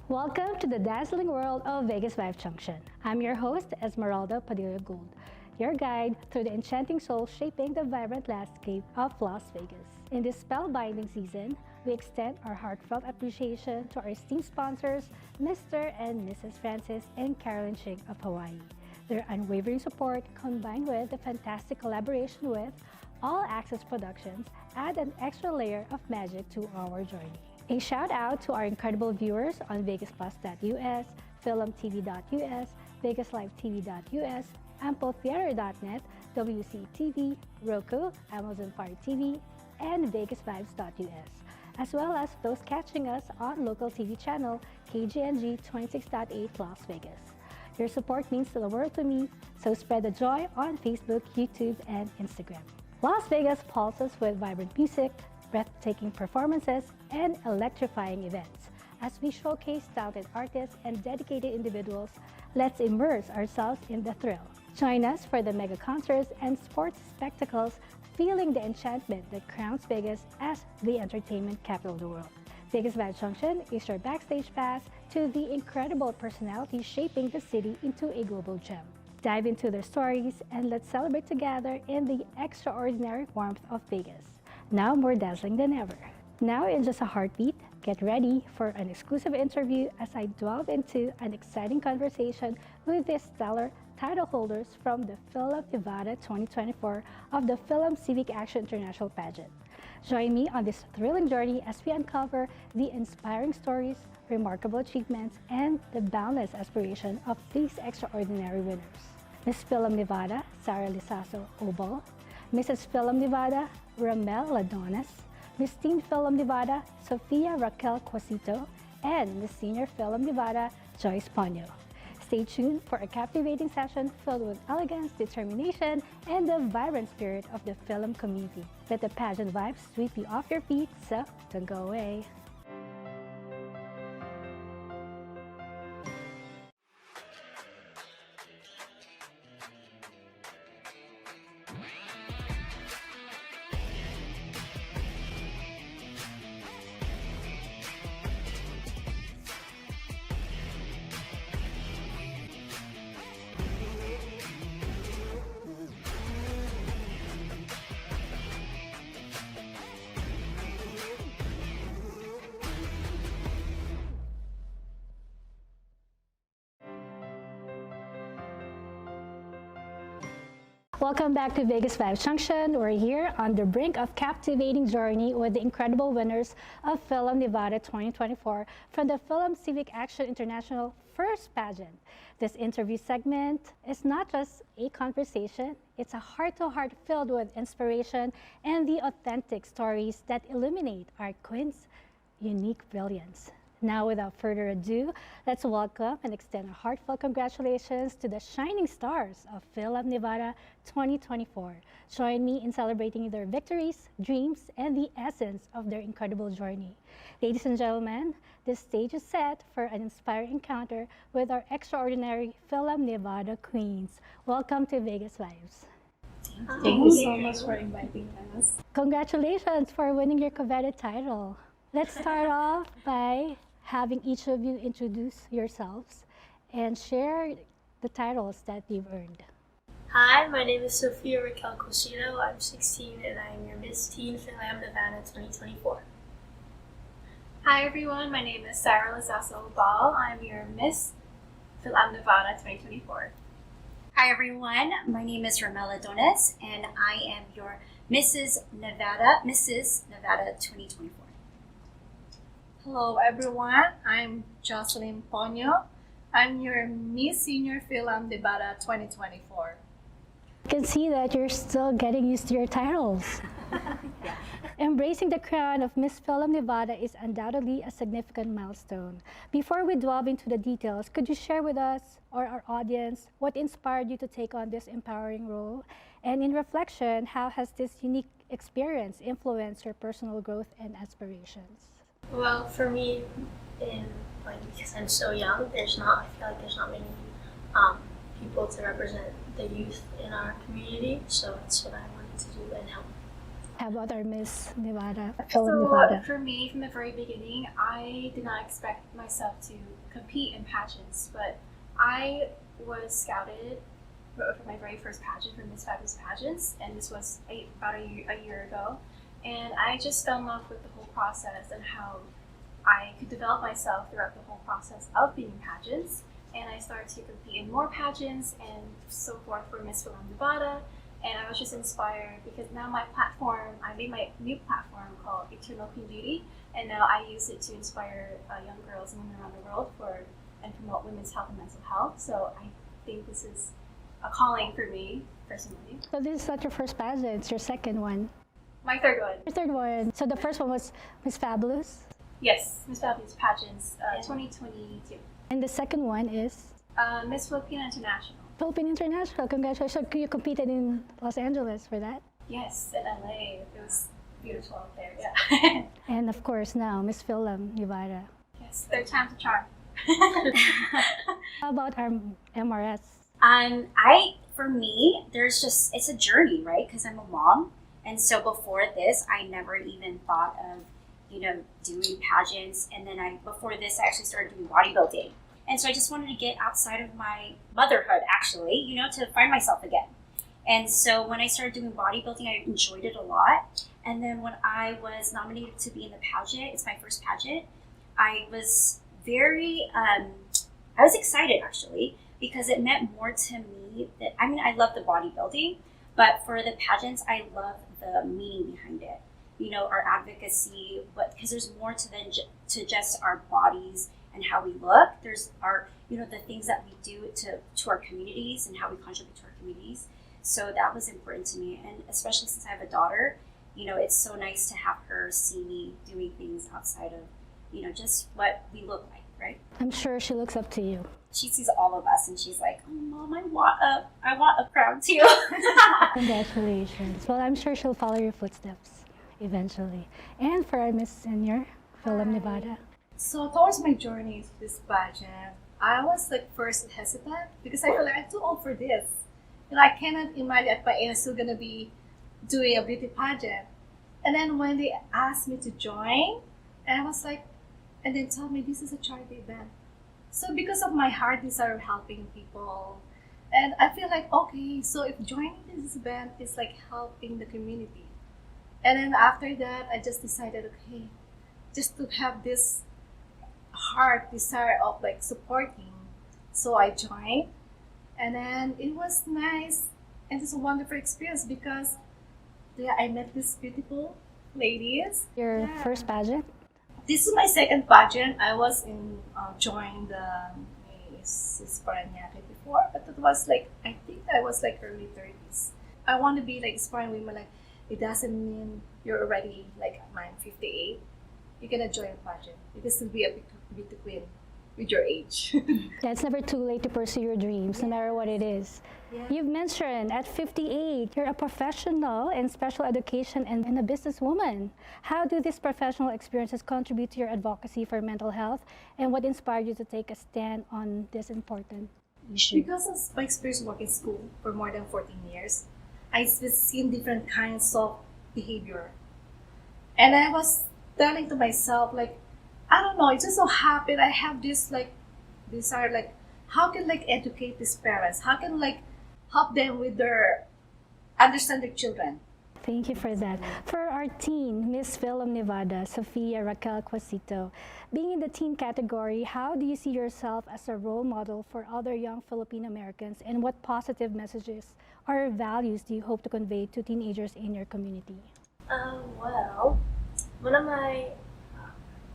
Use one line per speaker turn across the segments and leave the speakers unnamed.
Welcome to the dazzling world of VegasVibes Junction. I'm your host, Esmeralda Padilla-Gould, your guide through the enchanting soul shaping the vibrant landscape of Las Vegas. In this spellbinding season, we extend our heartfelt appreciation to our esteemed sponsors, Mr. and Mrs. Francis and Carolyn Ching of Hawaii. Their unwavering support, combined with the fantastic collaboration with All Access Productions, add an extra layer of magic to our journey. A shout out to our incredible viewers on VegasPlus.us, FilmTV.us, VegasLiveTV.us, AmpleTheater.net, WCTV, Roku, Amazon Fire TV, and VegasVibes.us, as well as those catching us on local TV channel KGNG 26.8 Las Vegas. Your support means the world to me, so spread the joy on Facebook, YouTube, and Instagram. Las Vegas pulses with vibrant music, breathtaking performances, and electrifying events. As we showcase talented artists and dedicated individuals, let's immerse ourselves in the thrill. Join us for the mega concerts and sports spectacles, feeling the enchantment that crowns Vegas as the entertainment capital of the world. VegasVibes Junction is your backstage pass to the incredible personalities shaping the city into a global gem. Dive into their stories and let's celebrate together in the extraordinary warmth of Vegas, now more dazzling than ever. Now in just a heartbeat, get ready for an exclusive interview as I delve into an exciting conversation with the stellar title holders from the Fil-Am Nevada 2024 of the Fil-Am Civic Action International Pageant. Join me on this thrilling journey as we uncover the inspiring stories, remarkable achievements, and the boundless aspiration of these extraordinary winners. Miss Fil-Am Nevada, Sarah Lizaso Obal, Mrs. Fil-Am Nevada, Ramelle Lladones, Miss Teen Fil-Am Nevada, Sophiah Racquelle Cuasito, and Miss Senior Fil-Am Nevada, Joyce Ponio. Stay tuned for a captivating session filled with elegance, determination, and the vibrant spirit of the Fil-Am community. Let the pageant vibes sweep you off your feet, so don't go away. Welcome back to VegasVibes Junction. We're here on the brink of captivating journey with the incredible winners of Fil-Am Nevada 2024 from the Fil-Am Civic Action International first pageant. This interview segment is not just a conversation, it's a heart-to-heart filled with inspiration and the authentic stories that illuminate our queen's unique brilliance. Now, without further ado, let's welcome and extend our heartfelt congratulations to the shining stars of Fil-Am Nevada 2024. Join me in celebrating their victories, dreams, and the essence of their incredible journey. Ladies and gentlemen, this stage is set for an inspiring encounter with our extraordinary Fil-Am Nevada queens. Welcome to Vegas Vibes.
Thank you so much for inviting us.
Congratulations for winning your coveted title. Let's start off by having each of you introduce yourselves and share the titles that you've earned.
Hi, my name is Sophiah Racquelle Cuasito. I'm 16 and I am your Miss Teen Fil-Am Nevada 2024.
Hi everyone, my name is Sarah Lizaso Obal. I'm your Miss Fil-Am Nevada 2024.
Hi everyone, my name is Ramelle Lladones and I am your Mrs. Nevada 2024.
Hello everyone, I'm Jocelyn Ponio. I'm your Miss Senior Fil-Am Nevada 2024.
I can see that you're still getting used to your titles. Embracing the crown of Miss Fil-Am Nevada is undoubtedly a significant milestone. Before we delve into the details, could you share with us or our audience what inspired you to take on this empowering role? And in reflection, how has this unique experience influenced your personal growth and aspirations?
Well, for me, because I'm so young, I feel like there's not many people to represent the youth in our community, so that's what I wanted to do and help
How about our Miss Nevada,
So
Fil-Am Nevada?
for me, from the very beginning, I did not expect myself to compete in pageants, but I was scouted for my very first pageant for Miss Fabulous Pageants, and this was about a year ago. And I just fell in love with the whole process and how I could develop myself throughout the whole process of being in pageants. And I started to compete in more pageants and so forth for Miss Fil-Am Nevada. And I was just inspired because now my platform, I made my new platform called Eternal Queen Beauty, and now I use it to inspire young girls and women around the world and promote women's health and mental health. So I think this is a calling for me personally.
So this is not your first pageant, it's your second one.
My third one.
Your third one. So the first one was Miss Fabulous,
Yes, Miss Fabulous Pageants 2022.
and the second one is
Miss Filipina International.
Philippine International. Congratulations! So you competed in Los Angeles for that,
Yes, in LA. It was beautiful out there, yeah.
and of course now Miss Fil-Am Nevada.
Yes, third time's a charm.
How about our MRS?
For me, it's a journey, right? Because I'm a mom. And so before this, I never even thought of, doing pageants. And then before this, I actually started doing bodybuilding. And so I just wanted to get outside of my motherhood, actually, to find myself again. And so when I started doing bodybuilding, I enjoyed it a lot. And then when I was nominated to be in the pageant, it's my first pageant, I was I was excited actually, because it meant more to me I love the bodybuilding, but for the pageants, I love the meaning behind it. Our advocacy, because there's more to just our bodies and how we look. There's the things that we do to our communities and how we contribute to our communities. So that was important to me, and especially since I have a daughter, it's so nice to have her see me doing things outside of, just what we look like, right?
I'm sure she looks up to you.
She sees all of us and she's like, "Oh, Mom, I want a crown too."
Congratulations. Well, I'm sure she'll follow your footsteps eventually. And for our Miss Senior, Fil-Am Nevada.
So towards my journey to this pageant, I was first hesitant because I feel like I'm too old for this. I cannot imagine at my age I'm still gonna be doing a beauty pageant. And then when they asked me to join, and I was like, and they told me this is a charity event. So because of my heart desire of helping people, and I feel like, okay, so if joining this event is like helping the community. And then after that, I just decided, okay, just to have this heart desire of supporting. So I joined, and then it was nice, and it's a wonderful experience because I met these beautiful ladies.
Your first pageant?
This is my second pageant. I was joined the Miss Paranaque before, but it was I think I was early 30s. I want to be inspiring women. It doesn't mean you're already I'm 58. You're gonna join a pageant. You can still be a beauty queen with your age.
Yeah, it's never too late to pursue your dreams, no matter what it is.
Yeah.
You've mentioned at 58, you're a professional in special education and a businesswoman. How do these professional experiences contribute to your advocacy for mental health, and what inspired you to take a stand on this important issue?
Because of my experience working in school for more than 14 years, I've seen different kinds of behavior. And I was telling to myself, I don't know, it just so happened I have this desire, how can educate these parents? How can help them with understand their children?
Thank you for that. For our teen, Miss Fil-Am Nevada, Sophiah, Racquelle, Cuasito, being in the teen category, how do you see yourself as a role model for other young Filipino Americans, and what positive messages or values do you hope to convey to teenagers in your community?
Well, one of my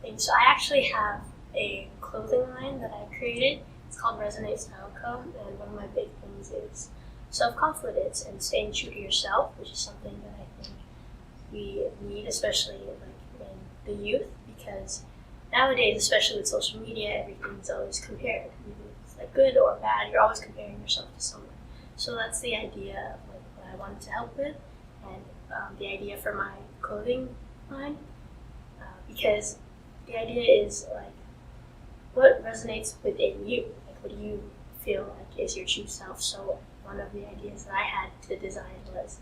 things, so I actually have a clothing line that I created. It's called Resonate Style Co. And one of my big things is self-confidence and staying true to yourself, which is something that I think we need, especially in the youth, because nowadays, especially with social media, everything's always compared. Either it's good or bad, you're always comparing yourself to someone. So that's the idea of what I wanted to help with, and the idea for my clothing line, because the idea is what resonates within you. What do you feel is your true self? So one of the ideas that I had to design was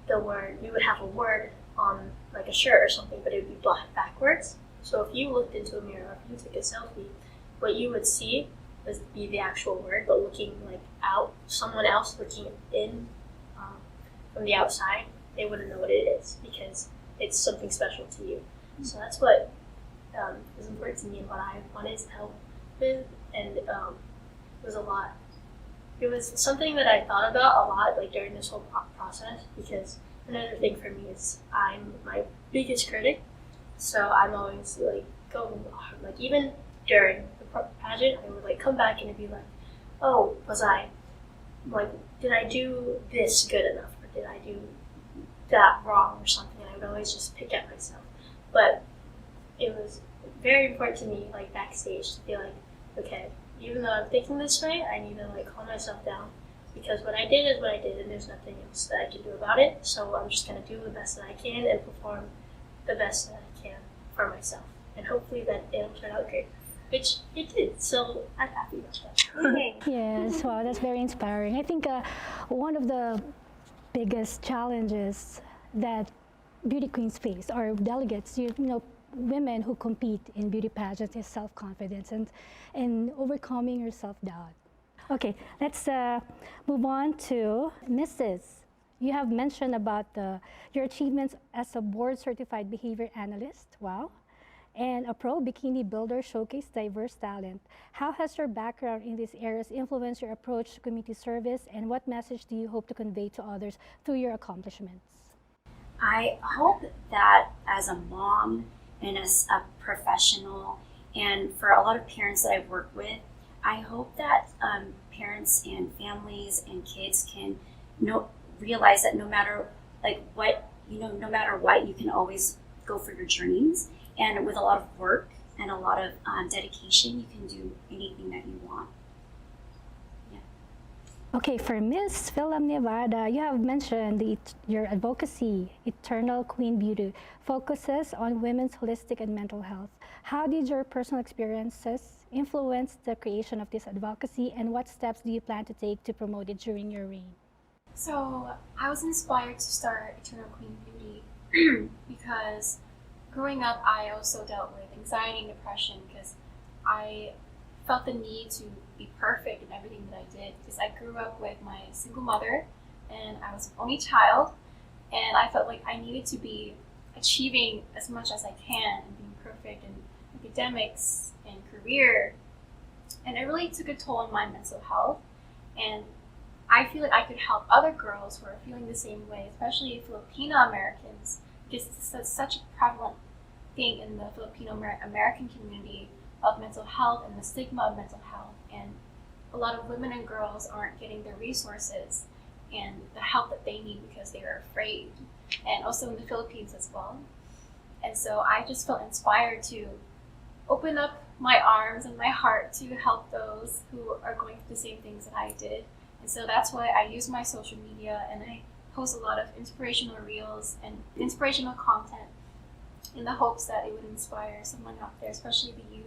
the word, we would have a word on like a shirt or something, but it would be black backwards. So if you looked into a mirror, if you took a selfie, what you would see would be the actual word, but looking like out, someone else looking in from the outside, they wouldn't know what it is because it's something special to you. So that's what is important to me and what I wanted to help with, and it was a lot. It was something that I thought about a lot, like during this whole process, because another thing for me is I'm my biggest critic, so I'm always like going hard. Like even during the pageant, I would like come back and it'd be like, oh, was I like, did I do this good enough, or did I do that wrong or something? And I would always just pick at myself, but it was very important to me, like backstage, to be like, okay, even though I'm thinking this way, I need to like calm myself down, because what I did is what I did, and there's nothing else that I can do about it. So I'm just gonna do the best that I can and perform the best that I can for myself, and hopefully that it'll turn out great, which it did. So I'm happy about that.
Yes, wow, that's very inspiring. I think one of the biggest challenges that beauty queens face, or delegates, you know, women who compete in beauty pageants, is self-confidence and overcoming your self-doubt. Okay, let's move on to Mrs. You have mentioned about your achievements as a board-certified behavior analyst, wow, and a pro bikini builder showcase diverse talent. How has your background in these areas influenced your approach to community service, and what message do you hope to convey to others through your accomplishments?
I hope that as a mom and as a professional, and for a lot of parents that I've worked with, I hope that parents and families and kids can realize that no matter what, you can always go for your dreams, and with a lot of work and a lot of dedication, you can do anything that you want.
Okay, for Miss Fil-Am Nevada, you have mentioned your advocacy, Eternal Queen Beauty, focuses on women's holistic and mental health. How did your personal experiences influence the creation of this advocacy, and what steps do you plan to take to promote it during your reign?
So I was inspired to start Eternal Queen Beauty because growing up, I also dealt with anxiety and depression because I felt the need to be perfect in everything that I did, because I grew up with my single mother and I was an only child, and I felt like I needed to be achieving as much as I can and being perfect in academics and career, and it really took a toll on my mental health. And I feel like I could help other girls who are feeling the same way, especially Filipino Americans, because it's such a prevalent thing in the Filipino American community of mental health and the stigma of mental health, and a lot of women and girls aren't getting the resources and the help that they need because they are afraid, and also in the Philippines as well. And so I just felt inspired to open up my arms and my heart to help those who are going through the same things that I did. And so that's why I use my social media, and I post a lot of inspirational reels and inspirational content in the hopes that it would inspire someone out there, especially the youth.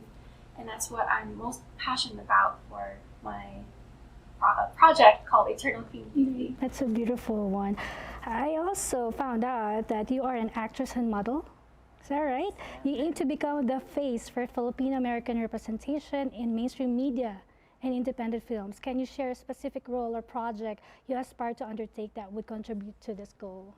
And that's what I'm most passionate about for my project called Eternal Queen Beauty.
That's a beautiful one. I also found out that you are an actress and model. Is that right? You aim to become the face for Filipino American representation in mainstream media and independent films. Can you share a specific role or project you aspire to undertake that would contribute to this goal?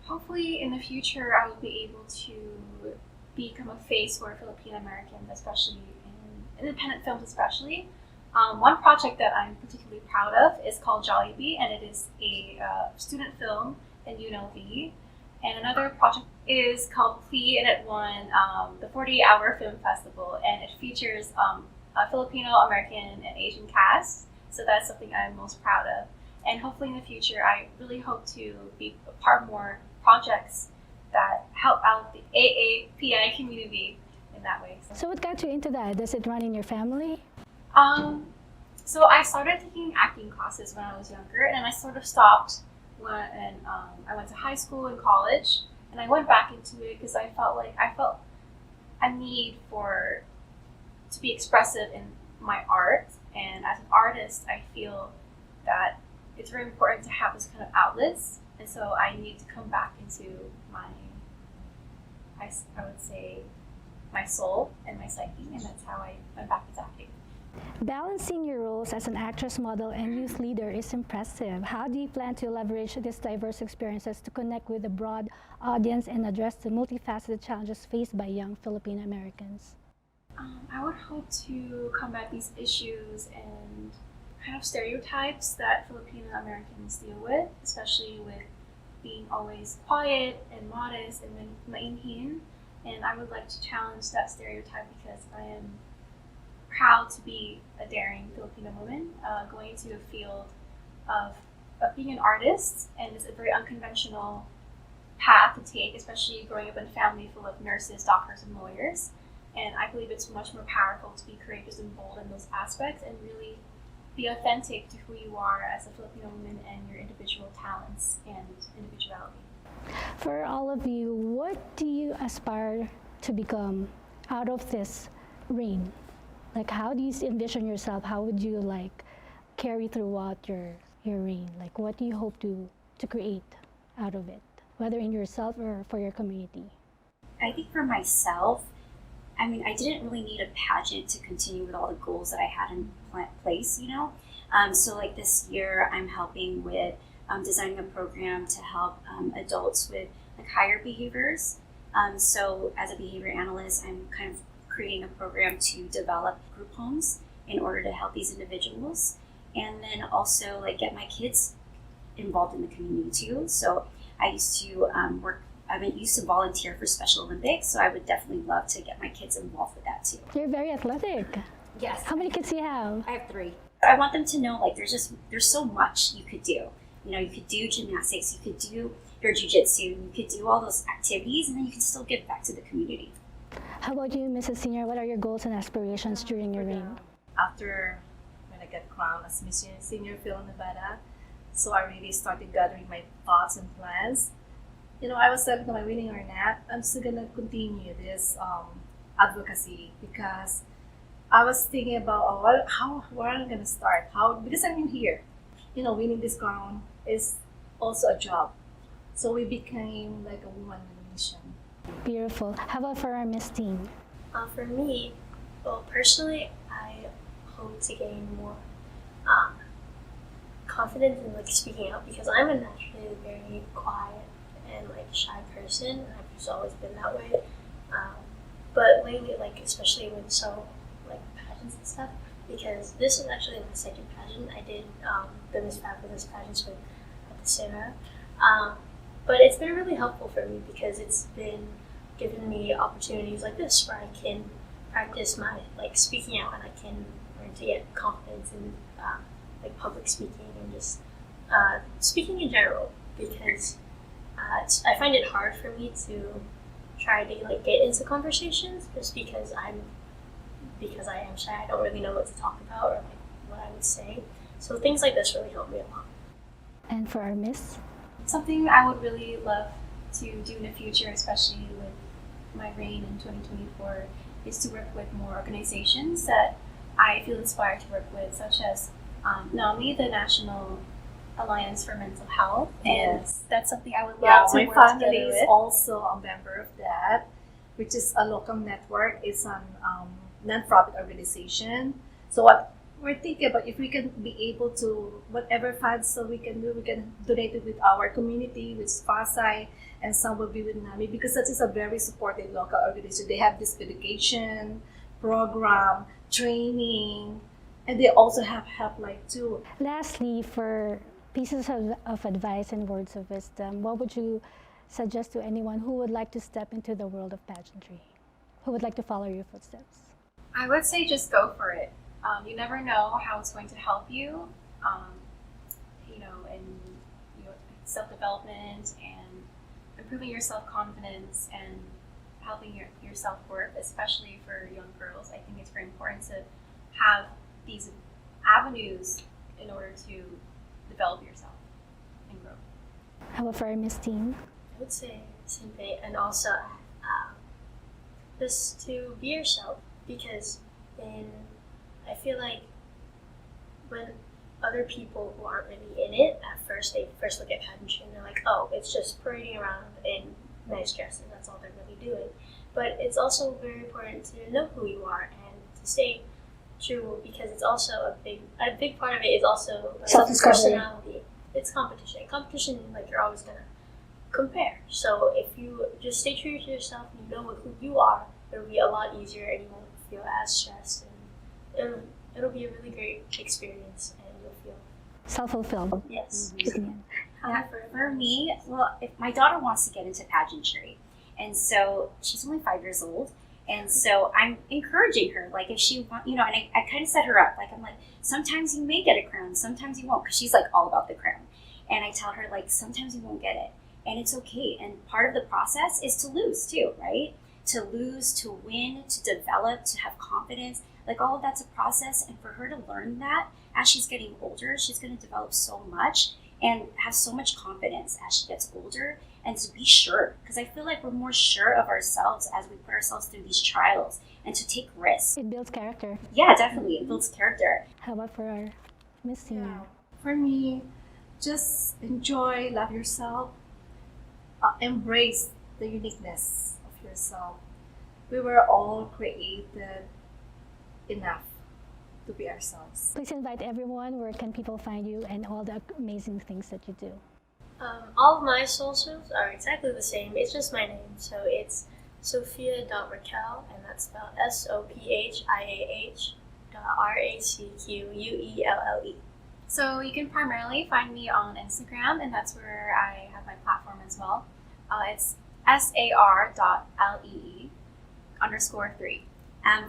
Hopefully in the future I will be able to become a face for Filipino Americans, especially in independent films especially. One project that I'm particularly proud of is called Jollibee, and it is a student film in UNLV. And another project is called Plea, and it won the 48-hour film festival, and it features a Filipino American and Asian cast. So that's something I'm most proud of. And hopefully in the future, I really hope to be a part of more projects that help out the AAPI community in that way.
So what got you into that? Does it run in your family?
So I started taking acting classes when I was younger, and then I sort of stopped when I went to high school and college, and I went back into it because I felt a need to be expressive in my art, and as an artist, I feel that it's very important to have this kind of outlets, And so I need to come back into I would say, my soul and my psyche, and that's how I went back into acting.
Balancing your roles as an actress, model, and youth leader is impressive. How do you plan to leverage these diverse experiences to connect with a broad audience and address the multifaceted challenges faced by young Filipino Americans?
I would hope to combat these issues and kind of stereotypes that Filipino Americans deal with, especially with being always quiet and modest and mainhin. And I would like to challenge that stereotype because I am proud to be a daring Filipino woman going into a field of being an artist, and it's a very unconventional path to take, especially growing up in a family full of nurses, doctors, and lawyers. And I believe it's much more powerful to be courageous and bold in those aspects and really be authentic to who you are as a Filipino woman and your individual talents and individuality.
For all of you, what do you aspire to become out of this reign? Like, how do you envision yourself? How would you like carry throughout your reign? Like, what do you hope to create out of it, whether in yourself or for your community?
I think for myself, I mean, I didn't really need a pageant to continue with all the goals that I had in place, you know? So like this year, I'm helping with designing a program to help adults with like higher behaviors. So as a behavior analyst, I'm kind of creating a program to develop group homes in order to help these individuals. And then also like get my kids involved in the community too. So I used to I used to volunteer for Special Olympics, so I would definitely love to get my kids involved with that too.
You're very athletic.
Yes.
How many kids do you have?
I have 3. I want them to know like there's so much you could do. You know, you could do gymnastics, you could do your jiu-jitsu, you could do all those activities, and then you can still give back to the community.
How about you, Mrs. Senior? What are your goals and aspirations during your reign?
After when I got crowned as Miss Senior Fil-Am Nevada, so I really started gathering my thoughts and plans. You know, I was telling am I winning or not, I'm still gonna continue this advocacy because I was thinking about where I'm gonna start. Because I'm new here. You know, winning this crown is also a job. So we became like a woman in a mission.
Beautiful. How about for our Miss Teen?
For me, well, personally, I hope to gain more confidence in like speaking out because I'm a naturally very quiet and like shy person. I've just always been that way. But lately, like especially with like pageants and stuff, because this is actually my second pageant. I did the Miss Fabulous pageants with Sarah. But it's been really helpful for me because it's been giving me opportunities like this where I can practice my like speaking out and I can learn to get confidence in like public speaking and just speaking in general because I find it hard for me to try to like get into conversations just because I am shy. I don't really know what to talk about or like what I would say. So things like this really help me a lot.
And for our Miss?
Something I would really love to do in the future, especially with my reign in 2024, is to work with more organizations that I feel inspired to work with, such as NAMI, the National Alliance for Mental Health, and that's something I would love to
my
work
family
together
is
with.
also a member of that, which is a local network. It's an non-profit organization. So what we're thinking about, if we can be able to, whatever funds so we can do, we can donate it with our community, with FASI, and some will be with NAMI, because that is a very supportive local organization. They have this education program, training, and they also have helpline too.
Lastly, for pieces of advice and words of wisdom, what would you suggest to anyone who would like to step into the world of pageantry, who would like to follow your footsteps?
I would say just go for it. You never know how it's going to help you, in self-development and improving your self-confidence and helping your self-worth, especially for young girls. I think it's very important to have these avenues in order to develop yourself and grow.
How about for our Miss Teen?
I would say same thing, and also just to be yourself, because I feel like when other people who aren't really in it, at first they first look at pageantry and they're like, oh, it's just parading around in nice dresses. That's all they're really doing. But it's also very important to know who you are and to stay true, because it's also a big part of it is also personality. It's competition. Competition, like, you're always gonna compare. So if you just stay true to yourself and you know who you are, it'll be a lot easier and you won't feel as stressed, and it'll be a really great experience and you'll feel
Self-fulfilled.
yes.
For me, well, if my daughter wants to get into pageantry, and so she's only 5 years old, and so I'm encouraging her, like, if she want, and I kind of set her up, like, I'm like, sometimes you may get a crown, sometimes you won't, because she's like all about the crown, and I tell her, like, sometimes you won't get it, and it's okay, and part of the process is to lose too, right? To lose, to win, to develop, to have confidence, like, all of that's a process, and for her to learn that as she's getting older, she's going to develop so much and have so much confidence as she gets older, and to be sure, because I feel like we're more sure of ourselves as we put ourselves through these trials, and to take risks.
It builds character.
Yeah, definitely, it builds character.
How about for our Miss Senior?
Yeah. For me, just enjoy, love yourself, embrace the uniqueness of yourself. We were all created enough to be ourselves.
Please invite everyone. Where can people find you and all the amazing things that you do?
All of my socials are exactly the same. It's just my name. So it's Sophiah.Racquelle, and that's spelled SOPHIAH.RACQUELLE.
So you can primarily find me on Instagram, and that's where I have my platform as well. It's SAR.LEE_3.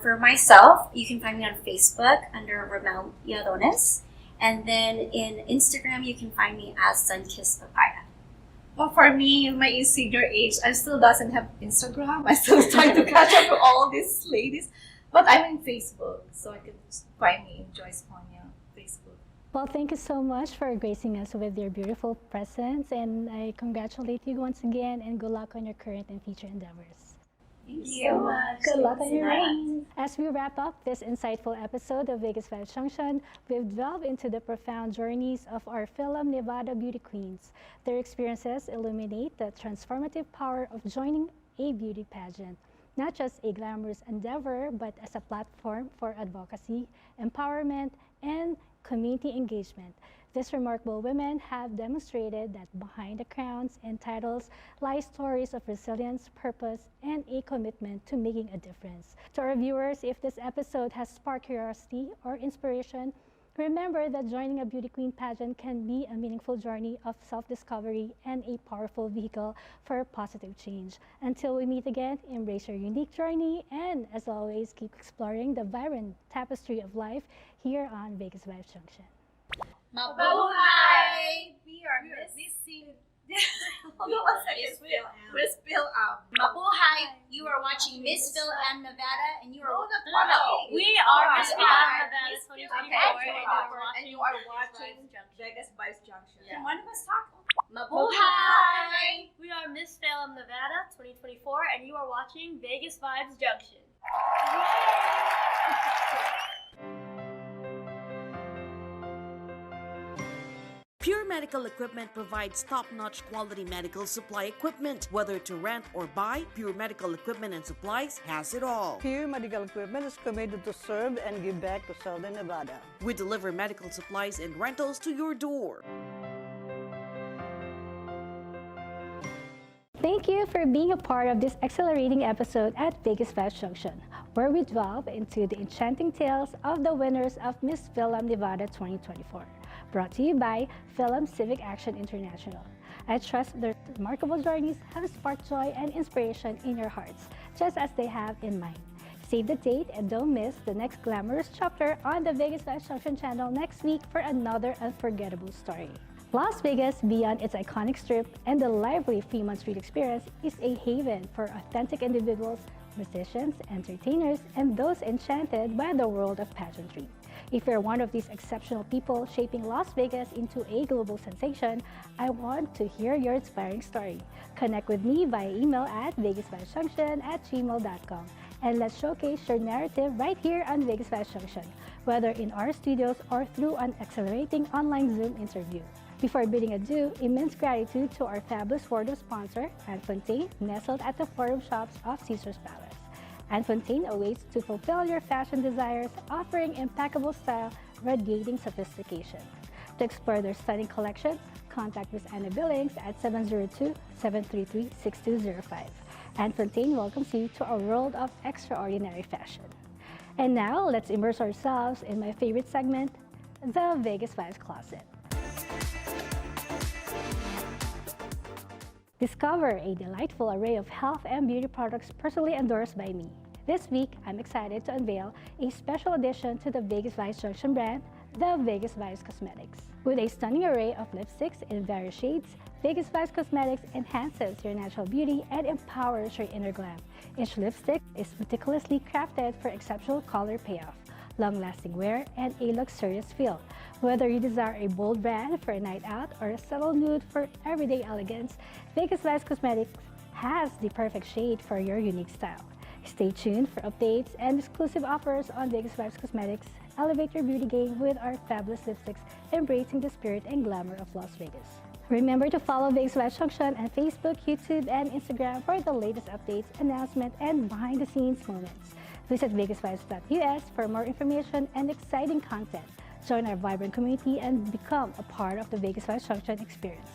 For myself, you can find me on Facebook under Ramelle Lladones, and then in Instagram, you can find me as Sunkissed Papaya.
Well, for me, in my senior age, I still doesn't have Instagram. I still trying to catch up with all these ladies. But I'm in Facebook, so I can find me in Joyce Ponio Facebook.
Well, thank you so much for gracing us with your beautiful presence, and I congratulate you once again, and good luck on your current and future endeavors.
Thank you so much.
Good luck on your reign. As we wrap up this insightful episode of VegasVibes Junction, we've delved into the profound journeys of our Fil-Am Nevada beauty queens. Their experiences illuminate the transformative power of joining a beauty pageant, not just a glamorous endeavor, but as a platform for advocacy, empowerment, and community engagement. These remarkable women have demonstrated that behind the crowns and titles lie stories of resilience, purpose, and a commitment to making a difference. To our viewers, if this episode has sparked curiosity or inspiration, remember that joining a beauty queen pageant can be a meaningful journey of self-discovery and a powerful vehicle for positive change. Until we meet again, embrace your unique journey, and as always, keep exploring the vibrant tapestry of life here on VegasVibes Junction.
Mabuhay!
We are missing. Hold on one second. Miss Fil-Am.
Mabuhay! You are watching Miss Fil-Am Nevada, and you are
We are Miss Fil-Am Nevada
and you are watching VegasVibes Junction.
Can one of us talk?
Mabuhay! We are Miss Fil-Am Nevada 2024, and you are watching VegasVibes Junction.
Pure Medical Equipment provides top-notch quality medical supply equipment. Whether to rent or buy, Pure Medical Equipment and Supplies has it all.
Pure Medical Equipment is committed to serve and give back to Southern Nevada.
We deliver medical supplies and rentals to your door.
Thank you for being a part of this exhilarating episode at VegasVibes Junction, where we delve into the enchanting tales of the winners of Miss Fil-Am Nevada 2024. Brought to you by Fil-Am Civic Action International. I trust their remarkable journeys have sparked joy and inspiration in your hearts, just as they have in mine. Save the date and don't miss the next glamorous chapter on the VegasVibes Junction channel next week for another unforgettable story. Las Vegas, beyond its iconic strip and the lively Fremont Street experience, is a haven for authentic individuals, musicians, entertainers, and those enchanted by the world of pageantry. If you're one of these exceptional people shaping Las Vegas into a global sensation, I want to hear your inspiring story. Connect with me via email at vegasvibesjunction@gmail.com, and let's showcase your narrative right here on VegasVibes Junction, whether in our studios or through an accelerating online Zoom interview. Before bidding adieu, immense gratitude to our fabulous wardrobe sponsor, Anne Fontaine, nestled at the forum shops of Caesar's Palace. Anne Fontaine awaits to fulfill your fashion desires, offering impeccable style, radiating sophistication. To explore their stunning collection, contact Ms. Anna Billings at 702-733-6205. Anne Fontaine welcomes you to a world of extraordinary fashion. And now, let's immerse ourselves in my favorite segment, the Vegas Vibes Closet. Discover a delightful array of health and beauty products personally endorsed by me. This week, I'm excited to unveil a special addition to the VegasVibes Junction brand, the VegasVibes Cosmetics. With a stunning array of lipsticks in various shades, VegasVibes Cosmetics enhances your natural beauty and empowers your inner glam. Each lipstick is meticulously crafted for exceptional color payoff, long-lasting wear, and a luxurious feel. Whether you desire a bold brand for a night out or a subtle nude for everyday elegance, VegasVibes Cosmetics has the perfect shade for your unique style. Stay tuned for updates and exclusive offers on VegasVibes Cosmetics. Elevate your beauty game with our fabulous lipsticks, embracing the spirit and glamour of Las Vegas. Remember to follow VegasVibes Junction on Facebook, YouTube, and Instagram for the latest updates, announcements, and behind-the-scenes moments. Visit VegasVibes.us for more information and exciting content. Join our vibrant community and become a part of the VegasVibes Junction experience.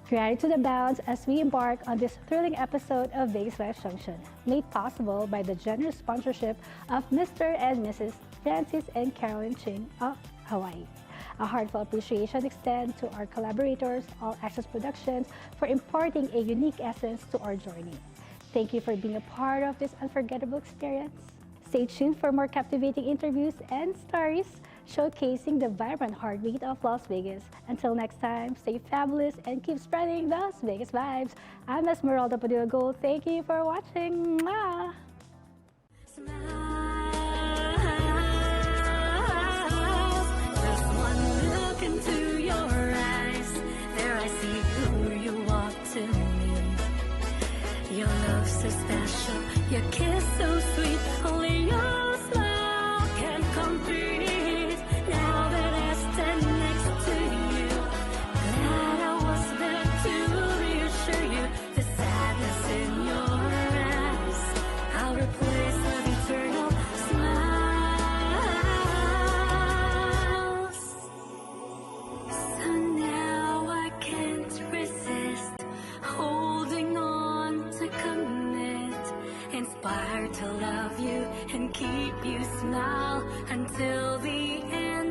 Gratitude abounds as we embark on this thrilling episode of VegasVibes Junction, made possible by the generous sponsorship of Mr. and Mrs. Francis and Carolyn Ching of Hawaii. A heartfelt appreciation extends to our collaborators, All Access Productions, for imparting a unique essence to our journey. Thank you for being a part of this unforgettable experience. Stay tuned for more captivating interviews and stories showcasing the vibrant heartbeat of Las Vegas. Until next time, stay fabulous and keep spreading those Vegas vibes. I'm Esmeralda Padilla-Gould. Thank you for watching. Mwah!
Just one look into your eyes, there I see who you are to me. Your love so special, your kiss so sweet, only your smile can complete. Now that I stand next to you, glad I was there to reassure you. The sadness in your eyes, I'll replace with eternal smiles. So now I can't resist holding on to commit, inspired to love you and keep you smile until the end.